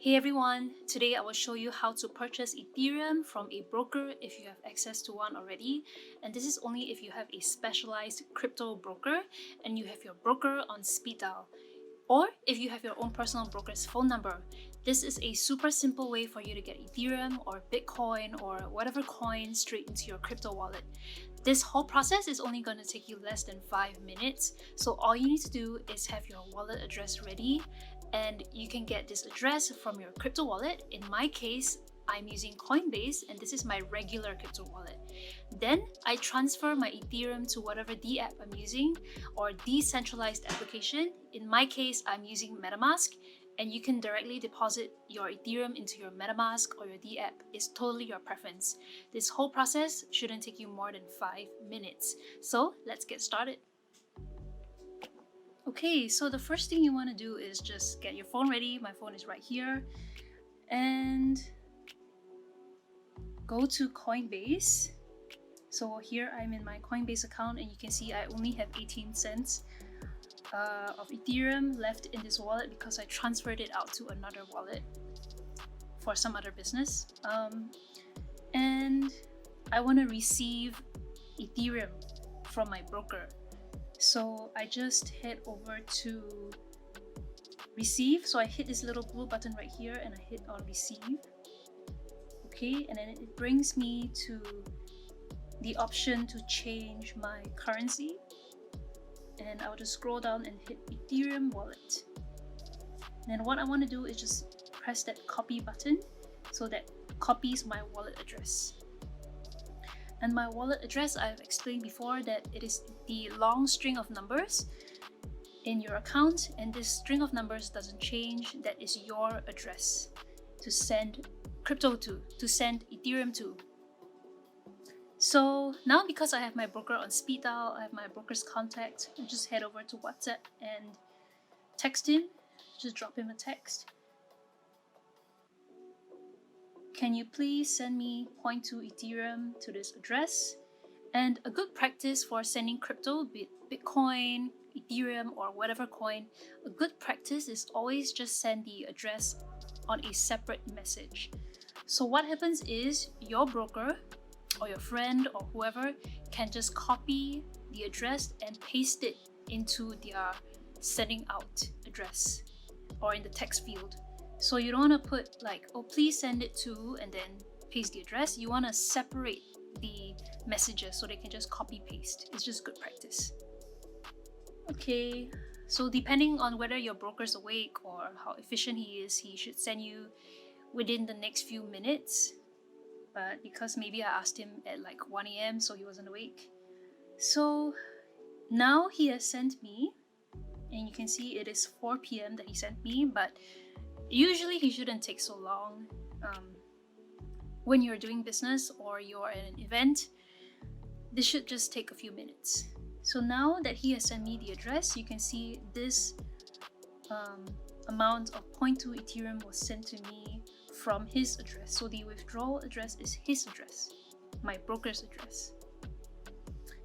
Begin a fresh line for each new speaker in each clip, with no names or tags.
Hey everyone, today I will show you how to purchase Ethereum from a broker if you have access to one already. And this is only if you have a specialized crypto broker and you have your broker on speed dial. Or if you have your own personal broker's phone number. This is a super simple way for you to get Ethereum or Bitcoin or whatever coin straight into your crypto wallet. This whole process is only going to take you less than 5 minutes. So all you need to do is have your wallet address ready, and you can get this address from your crypto wallet. In my case, I'm using Coinbase and this is my regular crypto wallet. Then I transfer my Ethereum to whatever D app I'm using or decentralized application. In my case, I'm using MetaMask, and you can directly deposit your Ethereum into your MetaMask or your D app. It's totally your preference. This whole process shouldn't take you more than 5 minutes. So let's get started. Okay, so the first thing you want to do is just get your phone ready. My phone is right here. And go to Coinbase. So here I'm in my Coinbase account and you can see I only have 18 cents of Ethereum left in this wallet because I transferred it out to another wallet for some other business. And I want to receive Ethereum from my broker. So I just head over to receive. So I hit this little blue button right here and I hit on receive. Okay, and then it brings me to the option to change my currency. And I'll just scroll down and hit Ethereum wallet. And then what I want to do is just press that copy button so that copies my wallet address. And my wallet address, I've explained before that it is the long string of numbers in your account, and this string of numbers doesn't change. That is your address to send crypto to send Ethereum to. So now because I have my broker on speed dial, I have my broker's contact, I just head over to WhatsApp and text him, just drop him a text. Can you please send me 0.2 Ethereum to this address? And a good practice for sending crypto, be it Bitcoin, Ethereum, or whatever coin, a good practice is always just send the address on a separate message. So what happens is your broker or your friend or whoever can just copy the address and paste it into their sending out address or in the text field. So you don't want to put like, oh, please send it to, and then paste the address. You want to separate the messages so they can just copy paste. It's just good practice. Okay, so depending on whether your broker's awake or how efficient he is, he should send you within the next few minutes. But because maybe I asked him at like 1 a.m. so he wasn't awake. So now he has sent me, and you can see it is 4 p.m. that he sent me, but usually he shouldn't take so long. When you're doing business or you're at an event, this should just take a few minutes. So now that he has sent me the address, you can see this amount of 0.2 Ethereum was sent to me from his address. So the withdrawal address is his address, my broker's address.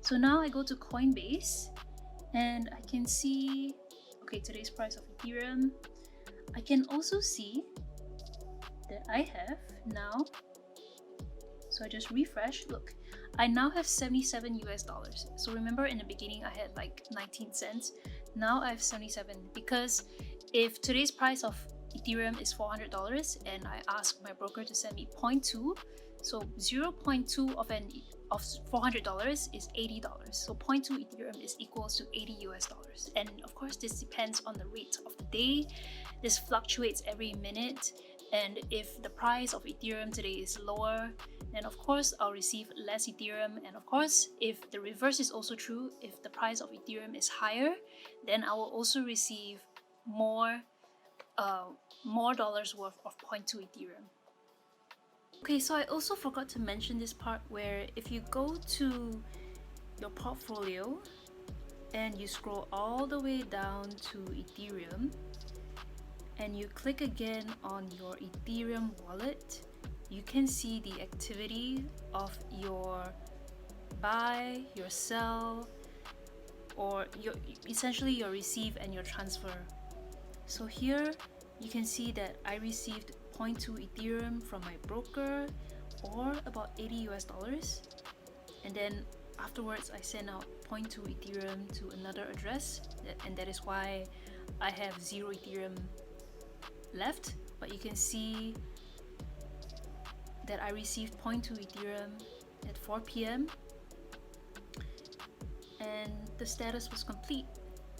So now I go to Coinbase and I can see, okay, today's price of Ethereum. I can also see that I have now, so I just refresh, look, I now have 77 US dollars. So remember in the beginning I had like 19 cents. Now I have 77 because if today's price of Ethereum is $400 and I ask my broker to send me 0.2, so 0.2 of $400 is $80. So 0.2 Ethereum is equals to 80 US dollars. And of course this depends on the rate of the day. This fluctuates every minute, and if the price of Ethereum today is lower, then of course I'll receive less Ethereum. And of course, if the reverse is also true, if the price of Ethereum is higher, then I will also receive more dollars worth of 0.2 Ethereum. Okay, so I also forgot to mention this part where if you go to your portfolio and you scroll all the way down to Ethereum and you click again on your Ethereum wallet, you can see the activity of your buy, your sell, or essentially your receive and your transfer. So here you can see that I received 0.2 Ethereum from my broker, or about 80 US dollars. And then afterwards I sent out 0.2 Ethereum to another address, and that is why I have 0 Ethereum left. But you can see that I received 0.2 Ethereum at 4 p.m. and the status was complete.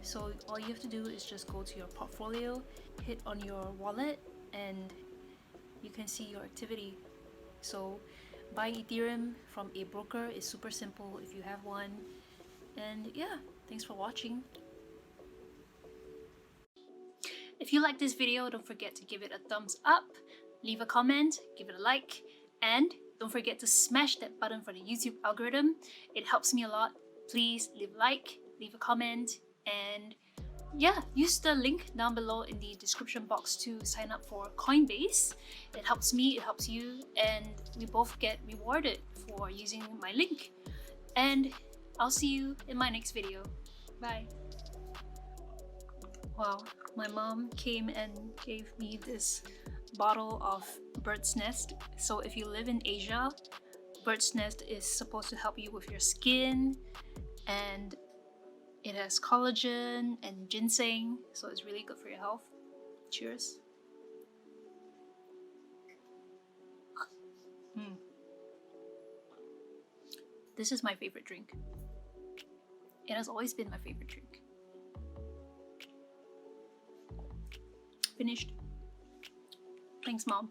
So all you have to do is just go to your portfolio, hit on your wallet, and you can see your activity. So buying Ethereum from a broker is super simple if you have one. And yeah, thanks for watching. If you like this video, don't forget to give it a thumbs up, leave a comment, give it a like, and don't forget to smash that button for the YouTube algorithm. It helps me a lot. Please leave a like, leave a comment, and yeah, use the link down below in the description box to sign up for Coinbase. It helps me, it helps you, and we both get rewarded for using my link. And I'll see you in my next video. Bye. Wow, my mom came and gave me this bottle of bird's nest. So if you live in Asia, bird's nest is supposed to help you with your skin, and it has collagen and ginseng, so it's really good for your health. Cheers. This is my favorite drink. It has always been my favorite drink. Finished. Thanks, Mom.